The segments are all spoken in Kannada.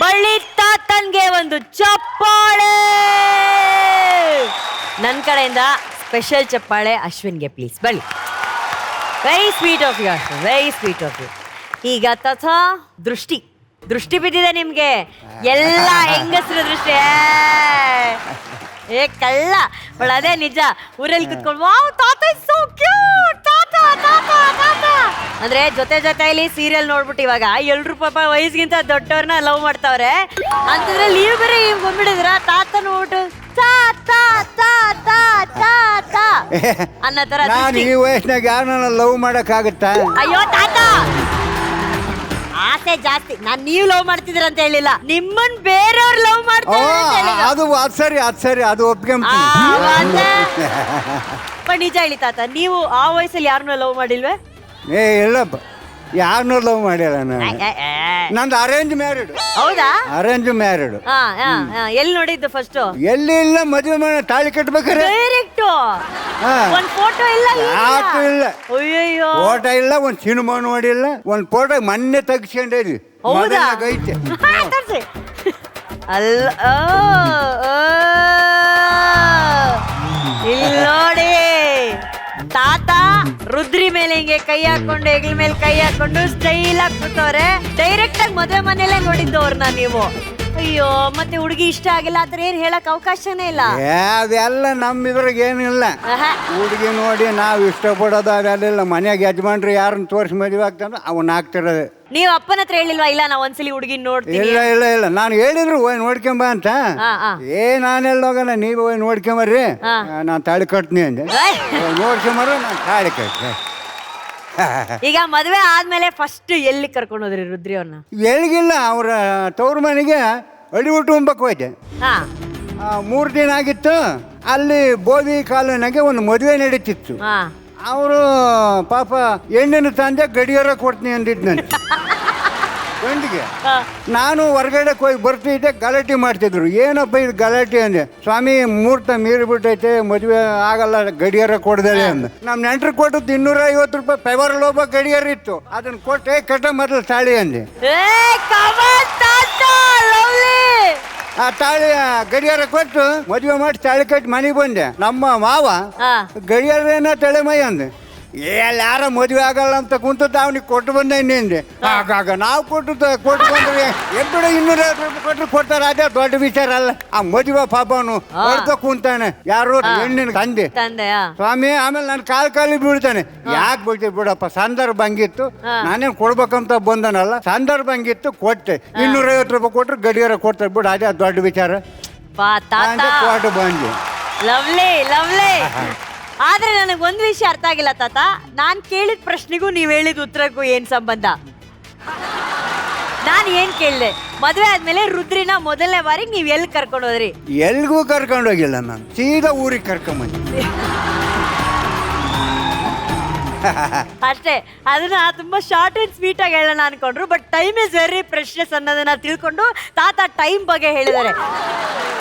ಬಳ್ಳಿ ತಾತನ್ಗೆ ಒಂದು ಚಪ್ಪಾಳೆ. ನನ್ನ ಕಡೆಯಿಂದ ಸ್ಪೆಷಲ್ ಚಪ್ಪಾಳೆ ಅಶ್ವಿನ್ಗೆ ಪ್ಲೀಸ್ ಬಳ್ಳಿ. Very sweet of you Ashwin, very sweet of you. ಈಗ ತಥಾ ದೃಷ್ಟಿ ಬಿದ್ದಿದೆ ನಿಮ್ಗೆ, ಎಲ್ಲ ಹೆಂಗಸರ ದೃಷ್ಟಿ. ಏ ಕಳ್ಳ ಬಟ್ ಅದೇ ನಿಜ. ಊರಲ್ಲಿ ಕುತ್ಕೊಂಡು ವಾವ್ ತಾತ ಸೋ ಕ್ಯೂಟ್ ತಾತ ತಾತ ತಾತ ಅಂದ್ರೆ ಜೊತೆಲಿ ಸೀರಿಯಲ್ ನೋಡ್ಬಿಟ್ಟು ಇವಾಗ ಎಲ್ರು ಪಾಪ ವಯಸ್ಸಿಗಿಂತ ದೊಡ್ಡವ್ರನ್ನ ಲವ್ ಮಾಡ್ತಾವ್ರೆ ಅಂತಂದ್ರೆ ನೀವು ಬೇರೆ ಬಂದ್ಬಿಡಿದ್ರ ತಾತ ನೋಡ್ಬಿಟ್ಟು ತಾತ ತಾತ ತಾತ ಅನ್ನೋ ತರ. ಈ ವಯಸ್ಸಿನಾಗ ಯಾರನ್ನ ಲವ್ ಮಾಡಕ್ ಆಗುತ್ತಾ? ಅಯ್ಯೋ ತಾತ ಆಸೆ ಜಾಸ್ತಿ. ನೀವು ಲವ್ ಮಾಡ್ತಿದ್ರ ಅಂತ ಹೇಳಿಲ್ಲ, ನಿಮ್ಮನ್ ಬೇರೆಯವ್ರು ಲವ್ ಮಾಡ್ತಾರೆ. ಅದು ಸರಿ ಅದು ಒಪ್ಕೊಂತೀನಿ. ನಿಜ ಹೇಳಿ ತಾತ, ನೀವು ಆ ವಯಸ್ಸಲ್ಲಿ ಯಾರನ್ನೂ ಲವ್ ಮಾಡಿಲ್ವೇ? ಇಲ್ಲಪ್ಪ, ಯಾರನ್ನೂ ಲವ್ ಮಾಡಿಲ್ಲ ನಾನು. ನಂದು ಅರೇಂಜ್ ಮ್ಯಾರಿಡ್. ಹೌದಾ? Arrange married. ಎಲ್ಲಿ ನೋಡಿದ್ದು ಫಸ್ಟ್? ಎಲ್ಲಿ ಇಲ್ಲ, ಮದುವೆ ಮಾಡಿ ತಾಳಿ ಕಟ್ಬೇಕಾರೆ ಡೈರೆಕ್ಟ್ ಒಂದ್ ಫೋಟೋ ಇಲ್ಲ. ಯಾಕು ಇಲ್ಲ, ಅಯ್ಯಯ್ಯೋ ಫೋಟೋ ಇಲ್ಲ, ಒಂದ್ ಸಿನಿಮಾ ನೋಡಿಲ್ಲ, ಒಂದ್ ಫೋಟೋ ಮೊನ್ನೆ ತೆಗಿಸ್ಕೊಂಡಿದ್ವಿ. ಹೌದಾ? ಐತೆ ಅಲ್ಲ ಇಲ್ಲಿ ನೋಡಿ ತಾತ ರುದ್ರಿ ಮೇಲೆ ಹಿಂಗೆ ಕೈ ಹಾಕೊಂಡು ಹೆಗಲ ಮೇಲೆ ಕೈ ಹಾಕೊಂಡು ಸ್ಟೈಲ್ ಆಗಿ ಕೂತವ್ರೆ. ಡೈರೆಕ್ಟ್ ಆಗಿ ಮದುವೆ ಮನೇಲೆ ನೋಡಿದ್ದು ಅವ್ರನ್ನ ನೀವು. ಅಯ್ಯೋ ಮತ್ತೆ ಹುಡುಗಿ ಇಷ್ಟ ಆಗಿಲ್ಲ ಆತರ ಏನ್ ಹೇಳಕ್ ಅವಕಾಶನೇ ಇಲ್ಲ. ಅದೆಲ್ಲ ನಮ್ಮಿದ್ರಾಗ ಏನಿಲ್ಲ. ಹುಡುಗಿ ನೋಡಿ ನಾವ್ ಇಷ್ಟಪಡೋದು ಅದೆಲ್ಲ. ಮನ್ಯಾಗ ಯಜಮಾನ್ರು ಯಾರನ್ನ ತೋರಿಸಿ ಮದುವೆ ಆಗ್ತಾರ ಅವನ್ನ ಆಗ್ತಿರೋದು. ನೀವ್ ಅಪ್ಪನ ಹತ್ರ ಹೇಳಿಲ್ವಾ ಇಲ್ಲ ನಾ ಒಂದ್ಸಲಿ ಹುಡುಗಿ ನೋಡ್ತೀನಿ? ಇಲ್ಲ ನಾನು ಹೇಳಿದ್ರು ಹೋಯ್ ನೋಡ್ಕೊಂಬ ಅಂತ. ನಾನೆಲ್ಲ ಹೋಗಲ್ಲ, ನೀವು ಹೋಯ್ ನೋಡ್ಕೊಂಬರ್ರಿ, ನಾನ್ ತಾಳಿ ಕಟ್ತೀನಿ ಅಂದೆ. ನೋಡ್ಕೊಂಬರ ನಾನು ತಾಳಿ ಕಟ್ತೆ. ಈಗ ಮದ್ವೆ ಆದ್ಮೇಲೆ ಫಸ್ಟ್ ಎಲ್ಲಿ ಕರ್ಕೊಂಡು ಹೋದ್ರಿ ರುದ್ರಿ ಅವ್ರನ್ನ? ಎಲ್ಲಿಗಿಲ್ಲ, ಅವ್ರ ತವ್ರ ಮನೆಗೆ ಅಡಿಬಿಟ್ಟು ಉಂಬಕ್ ಹೋಯ್ತೆ. 3 ದಿನ ಆಗಿತ್ತು. ಅಲ್ಲಿ ಬೋವಿ ಕಾಲೋನಾಗೆ ಒಂದು ಮದುವೆ ನಡೀತಿತ್ತು. ಅವರು ಪಾಪ ಹೆಣ್ಣಿನ ತಂದೆ ಗಡಿಯಾರ ಕೊಡ್ತೀನಿ ಅಂದಿದ್ದು ನನಗೆ ಗಂಡಿಗೆ. ನಾನು ಹೊರಗಡೆ ಹೋಗಿ ಬರ್ತಿದ್ದೆ, ಗಲಾಟೆ ಮಾಡ್ತಿದ್ರು. ಏನಪ್ಪ ಇದು ಗಲಾಟೆ ಅಂದೆ. ಸ್ವಾಮಿ ಮುಹೂರ್ತ ಮೀರಿಬಿಟ್ಟೈತೆ, ಮದುವೆ ಆಗಲ್ಲ, ಗಡಿಯಾರ ಕೊಡ್ದೇಳೆ ಅಂದ. ನಮ್ಮ ನೆಂಟ್ರು ಕೊಟ್ಟದ್ದು 250 ರೂಪಾಯಿ ಫೆವರ್ ಲೋಬ ಗಡಿಯಾರ ಇತ್ತು. ಅದನ್ನ ಕೊಟ್ಟೆ ಕಟ್ಟ ಮೊದಲು ತಾಳಿ ಅಂದೆ. ಆ ತಾಳಿ ಗಡಿಯಾರ ಕೊಟ್ಟು ಮದುವೆ ಮಾಡಿ ತಾಳಿ ಕಟ್ಟಿ ಮನೆಗೆ ಬಂದೆ. ನಮ್ಮ ಮಾವ ಗಡಿಯಾರ ಏನೋ ತಲೆಮೈ ಅಂದೆ. ಯಾರ ಮದುವೆ ಆಗಲ್ಲ ಅಂತ ಕುಂತದ್ದು ಅವ್ನಿಗೆ ಕೊಟ್ಟು ಬಂದ ಇನ್ನೇಂದೆ. ಆಗಾಗ ನಾವು ಕೊಟ್ಟು ಬಂದ್ರೆ ಎಬ್ಬರು 250 ರೂಪಾಯಿ ಕೊಟ್ಟರು ಕೊಡ್ತಾರೆ. ಅದೇ ದೊಡ್ಡ ವಿಚಾರ ಅಲ್ಲ. ಆ ಮದುವೆ ಪಾಪ ಅವನು ಹೊಡ್ತ ಕುಂತಾನೆ, ಯಾರು ಹೆಣ್ಣಿನ ತಂದೆ ಸ್ವಾಮಿ. ಆಮೇಲೆ ನಾನು ಕಾಲಿ ಬೀಳ್ತಾನೆ. ಯಾಕೆ ಬೀಳ್ತೀವಿ ಬಿಡಪ್ಪ, ಸಂದರ್ಭ ಹಂಗಿತ್ತು, ನಾನೇನು ಕೊಡ್ಬೇಕಂತ ಬಂದನಲ್ಲ, ಸಂದರ್ಭ ಹಂಗಿತ್ತು ಕೊಟ್ಟೆ. 250 ರೂಪಾಯಿ ಕೊಟ್ಟರು ಗಡಿಯಾರ ಕೊಡ್ತಾರೆ ಬಿಡು, ಅದೇ ದೊಡ್ಡ ವಿಚಾರ. ಕೊಟ್ಟು ಬಂದೆ. Lovely lovely. ಆದ್ರೆ ನನಗೆ ಒಂದು ವಿಷಯ ಅರ್ಥ ಆಗಿಲ್ಲ ತಾತ. ನಾನ್ ಕೇಳಿದ ಪ್ರಶ್ನೆಗೂ ನೀವ್ ಹೇಳಿದ ಉತ್ತರಕ್ಕೂ ಏನ್ ಸಂಬಂಧ? ನಾನು ಏನ್ ಕೇಳಿದೆ, ಮದ್ವೆ ಆದ್ಮೇಲೆ ರುದ್ರಿನ ಮೊದಲನೇ ಬಾರಿಗೆ ನೀವ್ ಎಲ್ಲಿ ಕರ್ಕೊಂಡು ಹೋದ್ರಿ? ಎಲ್ಗೂ ಕರ್ಕೊಂಡು ಹೋಗಿಲ್ಲ, ನಾನು ಸೀದಾ ಊರಿಗೆ ಕರ್ಕೊಂಬಂದಿ ಅಷ್ಟೇ. ಅದನ್ನ ತುಂಬಾ ಶಾರ್ಟ್ ಅಂಡ್ ಸ್ವೀಟ್ ಆಗಿ ಹೇಳೋಣ ಅನ್ಕೊಂಡ್ರು, but time is very precious ಅನ್ನೋದನ್ನ ತಿಳ್ಕೊಂಡು ತಾತ ಟೈಮ್ ಬಗ್ಗೆ ಹೇಳಿದಾರೆ.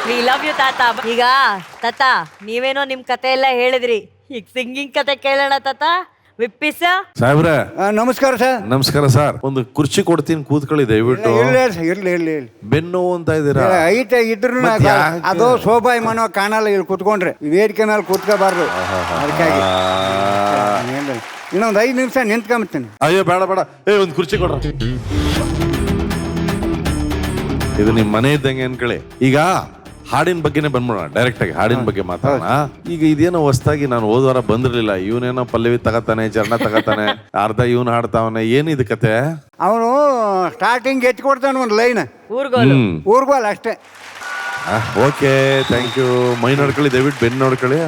ವಿ ಲವ್ ಯು ತಾತ. ಈಗ ತಾತ ನೀವೇನೋ ನಿಮ್ ಕತೆ ಎಲ್ಲ ಹೇಳಿದ್ರಿ, ಈಗ ಸಿಂಗಿಂಗ್ ಕತೆ ಕೇಳೋಣ ತಾತ. ವಿಪ್ಪಿಸ ಸಾಹೇಬ್ರ ನಮಸ್ಕಾರ ಸರ್. ನಮಸ್ಕಾರ ಸರ್. ಒಂದು ಕುರ್ಚಿ ಕೊಡ್ತೀನಿ, ಕೂತ್ಕೊಳ್ಳಿ ದಯವಿಟ್ಟು. ಇರ್ಲಿ ಬೆನ್ನು ಅಂತ ಇದ್ದೀರಾ? ಐತೆ ಇದ್ರು ಅದು ಶೋಭಾಯಮಾನ ಕಾಣಲ್ಲ. ಇಲ್ಲಿ ಕುತ್ಕೊಂಡ್ರೆ ವೇದಿಕೆ ಮೇಲೆ ಕೂತ್ಕೋಬಾರ್ದು. ಅದಕ್ಕಾಗಿ ಇನ್ನೊಂದು 5 ನಿಮಿಷ ನಿಂತ್ಕೊಂಬತ್ತೀನಿ. ಅಯ್ಯೋ ಬೇಡ ಒಂದು ಕುರ್ಚಿ ಕೊಡ್ರ. ಇದು ನಿಮ್ ಮನೆ ಇದ್ದಂಗೆ ಅನ್ಕೊಳ್ಳಿ. ಈಗ ಹಾಡಿನ ಬಗ್ಗೆನೆ ಬಂದ್ಬಿಡೋಣ, ಡೈರೆಕ್ಟ್ ಆಗಿ ಹಾಡಿನ ಬಗ್ಗೆ ಮಾತಾಡೋಣ. ಈಗ ಇದೇನೋ ಹೊಸದಾಗಿ ನಾನು ಹೋದ್ವಾರ ಬಂದಿರ್ಲಿಲ್ಲ. ಇವನೇನೋ ಪಲ್ಲವಿ ತಗತಾನೆ, ಚರಣ ತಗತಾನೆ, ಅರ್ಧ ಇವನು ಹಾಡ್ತಾವನೆ. ಏನಿದು ಕತೆ? ಅವನು ಸ್ಟಾರ್ಟಿಂಗ್ ಎತ್ತಿ ಕೊಡ್ತಾನೆ ಒಂದು ಲೈನ್, ಊರ್ಗೋಲ್ ಅಷ್ಟೇ. Okay, thank you. ಮೈ ನೋಡ್ಕೊಳ್ಳಿ ದಯವಿಟ್ಟು, ಬೆನ್ನು ನೋಡ್ಕೊಳ್ಳಿ.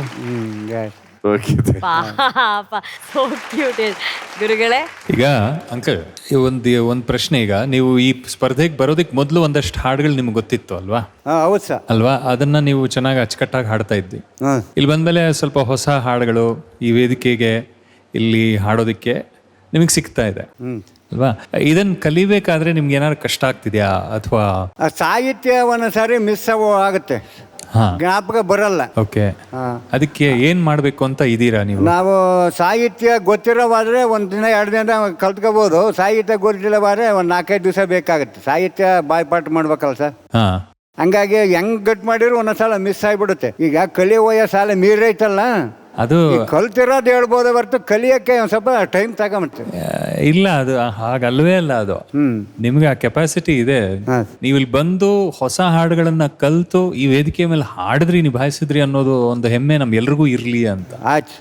ಗುರುಗಳೇ, ಈಗ ಅಂಕಲ್ ಒಂದು ಪ್ರಶ್ನೆ. ಈಗ ನೀವು ಈ ಸ್ಪರ್ಧೆಗೆ ಬರೋದಕ್ಕೆ ಮೊದಲು ಒಂದಷ್ಟು ಹಾಡುಗಳು ನಿಮ್ಗೆ ಗೊತ್ತಿತ್ತು ಅಲ್ವಾ? ಹೌದು ಸರ್. ಅಲ್ವಾ? ಅದನ್ನ ನೀವು ಚೆನ್ನಾಗಿ ಅಚ್ಚುಕಟ್ಟಾಗಿ ಹಾಡ್ತಾ ಇದ್ವಿ. ಇಲ್ಲಿ ಬಂದ್ಮೇಲೆ ಸ್ವಲ್ಪ ಹೊಸ ಹಾಡುಗಳು ಈ ವೇದಿಕೆಗೆ ಇಲ್ಲಿ ಹಾಡೋದಕ್ಕೆ ನಿಮಗೆ ಸಿಗ್ತಾ ಇದೆ ಅಲ್ವಾ? ಇದನ್ನ ಕಲಿಬೇಕಾದ್ರೆ ನಿಮ್ಗೆ ಏನಾದ್ರು ಕಷ್ಟ ಆಗ್ತಿದ್ಯಾ ಅಥವಾ? ಸಾಹಿತ್ಯ ಒಂದೊಂದ್ಸಾರಿ ಮಿಸ್ ಆಗುತ್ತೆ. ಹಾ. ಜ್ಞಾಪಕ ಬರಲ್ಲ. ಓಕೆ, ಹಾ. ಅದಕ್ಕೆ ಏನ್ ಮಾಡ್ಬೇಕು ಅಂತ ಇದೀರಾ ನೀವು? ನಾವು ಸಾಹಿತ್ಯ ಗೊತ್ತಿರೋವಾದ್ರೆ ಒಂದು ದಿನ 2 ದಿನ ಕಲ್ತ್ಕೋಬೋದು. ಸಾಹಿತ್ಯ ಗೊತ್ತಿಲ್ಲವಾದ್ರೆ ಒಂದು 4-5 ದಿವಸ ಬೇಕಾಗುತ್ತೆ. ಸಾಹಿತ್ಯ ಬಾಯ್ಪಾಠ ಮಾಡ್ಬೇಕಲ್ಲ ಸರ್. ಹಾ, ಹಂಗಾಗಿ ಹೆಂಗ್ ಗಟ್ ಮಾಡಿದ್ರು ಒಂದೊಂದ್ಸಲ ಮಿಸ್ ಆಗಿಬಿಡುತ್ತೆ. ಈಗ ಕಲಿಯೋ ವಯಸ್ಸಾಲ ಮೀರೈತಲ್ಲ, ಅದು ಕಲ್ತಿರೋದು ಹೇಳ್ಬೋದು ಹೊರತು ಕಲಿಯಕ್ಕೆ ಒಂದು ಸ್ವಲ್ಪ ಟೈಮ್ ತಗೊಂಬಿಡ್ತೀವಿ. ಇಲ್ಲ, ಅದು ಹಾಗಲ್ವೇ ಅಲ್ಲ. ಅದು ನಿಮ್ಗೆ ಆ ಕೆಪಾಸಿಟಿ ಇದೆ. ನೀವು ಇಲ್ಲಿ ಬಂದು ಹೊಸ ಹಾಡುಗಳನ್ನ ಕಲ್ತು ಈ ವೇದಿಕೆ ಮೇಲೆ ಹಾಡಿದ್ರಿ, ನಿಭಾಯಿಸಿದ್ರಿ ಅನ್ನೋದು ಒಂದು ಹೆಮ್ಮೆ ನಮ್ಗೆಲ್ರಿಗೂ ಇರ್ಲಿ ಅಂತ. ಆಯ್ತು,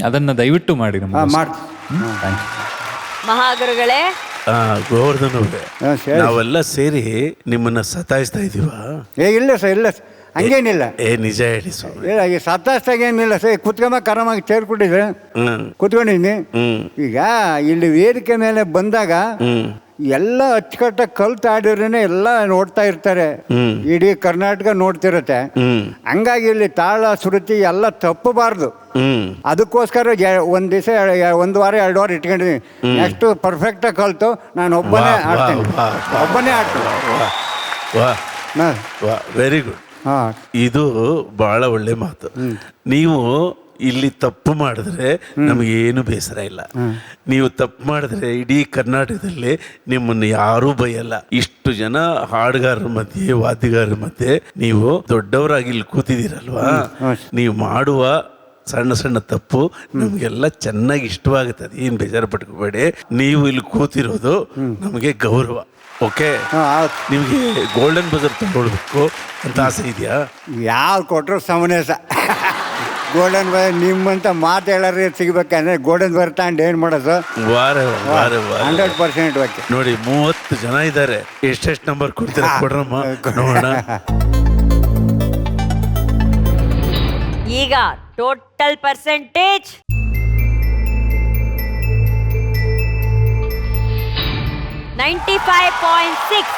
ಅದನ್ನ ದಯವಿಟ್ಟು ಮಾಡಿ ನಮ್ಗೆ. ಮಾಡ್ತೀವಿ. ಮಹಾಗುರುಗಳೇ, ಗೋವರ್ಧನ್ ಅವ್ರೆ, ನಾವೆಲ್ಲ ಸೇರಿ ನಿಮ್ಮನ್ನ ಸತಾಯಿಸ್ತಾ ಇದೀವ? ಇಲ್ಲ ಸರ್, ಇಲ್ಲ ಸರ್, ಹಂಗೇನಿಲ್ಲ. ನಿಜ ಹೇಳಿ ಸ್ವಾಮಿ. ಇಲ್ಲ, ಈ ಸತ್ತಾಸ್ತಾಗೇನಿಲ್ಲ ಸರ್. ಕುತ್ಕೊಂಬ ಕರಮಾಗಿ ಸೇರ್ಕೊಂಡಿದ್ರೆ ಕುತ್ಕೊಂಡಿದ್ದೀನಿ. ಈಗ ಇಲ್ಲಿ ವೇದಿಕೆ ಮೇಲೆ ಬಂದಾಗ ಎಲ್ಲ ಅಚ್ಚುಕಟ್ಟಾಗಿ ಕಲ್ತು ಆಡಿದ್ರೇನೆ ಎಲ್ಲ ನೋಡ್ತಾ ಇರ್ತಾರೆ. ಇಡೀ ಕರ್ನಾಟಕ ನೋಡ್ತಿರತ್ತೆ. ಹಂಗಾಗಿ ಇಲ್ಲಿ ತಾಳ ಶ್ರುತಿ ಎಲ್ಲ ತಪ್ಪಬಾರ್ದು. ಅದಕ್ಕೋಸ್ಕರ ಒಂದ್ ದಿವಸ 1 ವಾರ 2 ವಾರ ಇಟ್ಕೊಂಡಿದ್ದೀನಿ. ನೆಕ್ಸ್ಟ್ ಪರ್ಫೆಕ್ಟಾಗಿ ಕಲ್ತು ನಾನು ಒಬ್ಬನೇ ಆಡ್ತೀನಿ. Very good. ಇದು ಬಹಳ ಒಳ್ಳೆ ಮಾತು. ನೀವು ಇಲ್ಲಿ ತಪ್ಪು ಮಾಡಿದ್ರೆ ನಮಗೇನು ಬೇಸರ ಇಲ್ಲ. ನೀವು ತಪ್ಪು ಮಾಡಿದ್ರೆ ಇಡೀ ಕರ್ನಾಟಕದಲ್ಲಿ ನಿಮ್ಮನ್ನು ಯಾರೂ ಬೈಯಲ್ಲ. ಇಷ್ಟು ಜನ ಹಾಡುಗಾರರ ಮಧ್ಯೆ, ವಾದ್ಯಗಾರರ ಮಧ್ಯೆ ನೀವು ದೊಡ್ಡವರಾಗಿ ಇಲ್ಲಿ ಕೂತಿದ್ದೀರಲ್ವಾ, ನೀವು ಮಾಡುವ ಸಣ್ಣ ಸಣ್ಣ ತಪ್ಪು ನಮಗೆಲ್ಲ ಚೆನ್ನಾಗಿ ಇಷ್ಟವಾಗುತ್ತದೆ. ಏನು ಬೇಜಾರು ಪಟ್ಕೋಬೇಡಿ. ನೀವು ಇಲ್ಲಿ ಕೂತಿರೋದು ನಮಗೆ ಗೌರವ. ಓಕೆ, ನಿಮಗೆ ಗೋಲ್ಡನ್ ಬಜಾರ್ ತಗೊಳ್ಬೇಕು ಅಂತ ಆಸೆ ಇದೆಯಾ? ಯಾವ ಕೊಟ್ಟರು ಸಮನೇಸ. ಗೋಲ್ಡನ್ ಬಜಾರ್ ನಿಮ್ಮಂತ ಮಾತು ಹೇಳೋರು ಸಿಗ್ಬೇಕಂದ್ರೆ ಗೋಲ್ಡನ್ ಬಜಾರ್ ತಗೊಂಡು ಏನು ಮಾಡೋದು? 100% ಓಕೆ. ನೋಡಿ, 30 ಜನ ಇದ್ದಾರೆ. ಎಷ್ಟೆಷ್ಟು ನಂಬರ್ ಕೊಡ್ತೀರಾ? ಕೊಡ್ರಮ್ಮ ನೋಡೋಣ. ಈಗ ಟೋಟಲ್ ಪರ್ಸೆಂಟೇಜ್ 95.6.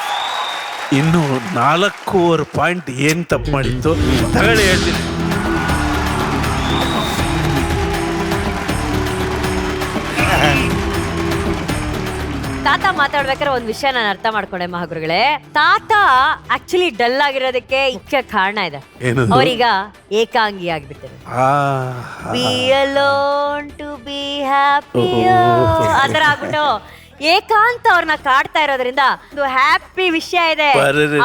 ಇನ್ನು 4.5 ಪಾಯಿಂಟ್ ಏನು ತಪ್ಪು ಮಾಡಿತ್ತು ತಗೊಳ್ಳಿ, ಹೇಳ್ತೀನಿ. ತಾತ ಮಾತಾಡ್ಬೇಕಾದ್ರೆ ಒಂದ್ ವಿಷಯ ನಾನು ಅರ್ಥ ಮಾಡ್ಕೊಂಡೆ ಮಹಾಗುರುಗಳೇ. ತಾತ ಆಕ್ಚುಲಿ ಡಲ್ ಆಗಿರೋದಕ್ಕೆ ಮುಖ್ಯ ಕಾರಣ ಇದೆ. ಅವ್ರೀಗ ಏಕಾಂಗಿ ಆಗ್ಬಿಡ್ತಾರೆ. Be alone to be happy ಆತರ ಆಗ್ಬಿಟ್ಟು ಏಕಾಂತ ಅವ್ರನ್ನ ಕಾಡ್ತಾ ಇರೋದ್ರಿಂದ ಒಂದು ಹ್ಯಾಪಿ ವಿಷಯ ಇದೆ.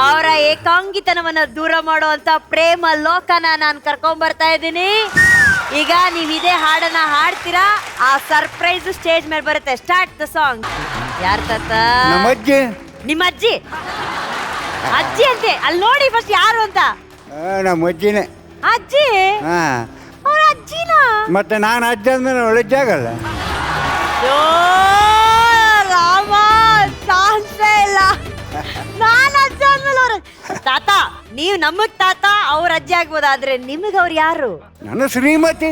ಅವರ ಏಕಾಂಗಿತನವನ್ನ ದೂರ ಮಾಡುವಂತ ಪ್ರೇಮ ಲೋಕನ ನಾನು ಕರ್ಕೊಂಡ್ ಬರ್ತಾ ಇದ್ದೀನಿ. ಈಗ ನೀವ್ ಇದೇ ಹಾಡನ್ನ ಹಾಡ್ತೀರಾ. ಆ ಸರ್ಪ್ರೈಸ್ ಸ್ಟೇಜ್ ಮೇಲೆ ಬರುತ್ತೆ. Start the song. ಯಾರ್ ತಾತ? ನಮ್ಮ ಅಜ್ಜಿ. ನಿಮ್ಮ ಅಜ್ಜಿ? ಅಜ್ಜಿ ಅಂತೆ, ಅಲ್ಲಿ ನೋಡಿ ಫಸ್ಟ್ ಯಾರು ಅಂತ. ನಮ್ಮ ಅಜ್ಜಿನೇ. ಅಜ್ಜಿ? ಹಾ, ಅವ್ರ ಅಜ್ಜಿನ? ಮತ್ತೆ ನಾನು ಅಜ್ಜ ಅಂದ್ಮೇಲೆ ಒಳ್ಳೆಜ್ಜಾಗಲ್ಲ. ರಾಮ, ಚಾನ್ಸೇ ಇಲ್ಲ. ನಾನು ಅಜ್ಜ ಅಂದ್ಮೇಲೆ ಅವ್ರ ತಾತ. ನೀವು ನಮಗ್ ತಾತ, ಅವ್ರ ಅಜ್ಜಿ ಆಗ್ಬೋದು, ಆದ್ರೆ ನಿಮಗ್ ಅವ್ರು ಯಾರು? ನನ್ನ ಶ್ರೀಮತಿ.